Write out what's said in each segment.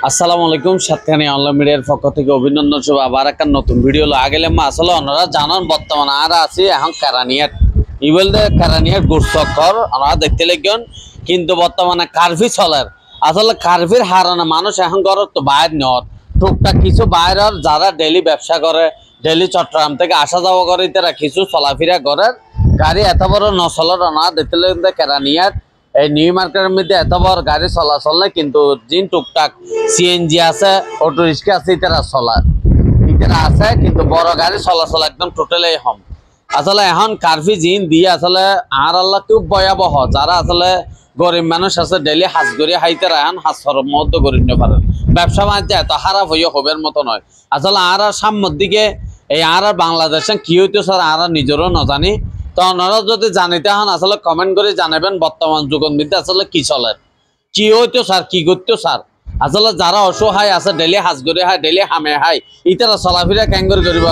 আসসালামু আলাইকুম সাতখানি অনলাইন মিডিয়ার পক্ষ থেকে অভিনন্দন শুভ আবার একটা নতুন ভিডিও আগে আসলে ওনারা জানান বর্তমানে আর আছি এখন কারানিয়াট ইবলদে কারানিয়াট গুরসকর ওনারা দেখতে লাগেন কিন্তু বর্তমানে কারফি চলের আসলে কারফির হারানো মানুষ এখন ঘর তো বাইর নয় টুকটাক কিছু বাইরের যারা ডেলি ব্যবসা করে ডেলি চট্টগ্রাম থেকে আসা যাওয়া করে তারা কিছু চলাফেরা করে গাড়ি এত বড় নচলের ওনারা দেখতে লাগেন কারানিয়াট এই নিউ মার্কেটের মধ্যে এত বড় গাড়ি চলাচল নাই কিন্তু জিন টুকটাক সিএনজি আছে অটো রিক্সা আছে ইতারা চলা ইতারা আছে কিন্তু বড় গাড়ি চলাচল একদম টোটালি হম আসলে এখন কারফি জিন দিয়ে আসলে আর আল্লাহ খুব ভয়াবহ যারা আসলে গরিব মানুষ আছে ডেলি হাজ করে হাইতারা এখন হাজর মধ্যে করে নিতে পারে ব্যবসা বাণিজ্য এত খারাপ হইয়া হবের মতো নয় আসলে আর সামনের দিকে এই আর বাংলাদেশে কি হইতো স্যার আর নিজেরও না জানি তো ওনারা যদি জানিতে হন আসলে কমেন্ট করে জানাবেন বর্তমান যুগের মধ্যে আসলে কি চলে কি হইতো স্যার কি করতো স্যার আসলে যারা অসহায় আছে ডেলি হাজ করে হায় ডেলি হামে হাই ইতারা চলাফেরা ক্যাঙ্গর করিব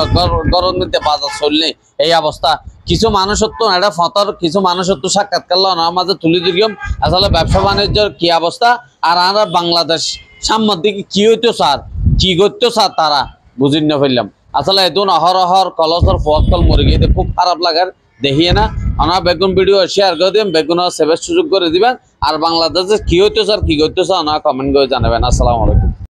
গরম মধ্যে বাজার চললে এই অবস্থা কিছু মানুষত্ব এটা ফতর কিছু মানুষত্ব সাক্ষাৎ করলো ওনার মাঝে তুলে দিলাম আসলে ব্যবসা বাণিজ্যের কি অবস্থা আর আমরা বাংলাদেশ সামনের দিকে কি হইতো স্যার কি করতো স্যার তারা বুঝি না ফেললাম আসলে এদিন অহরহর কলসর ফল মরে গিয়ে খুব খারাপ লাগার দেখিয়ে না আমরা বেগুন ভিডিও শেয়ার করে দিবেন বেগুন সেভের সুযোগ করে দিবেন আর বাংলাদেশে কি হইতো স্যার কি করতেছে ওনারা কমেন্ট করে জানাবেন। আসসালামু আলাইকুম।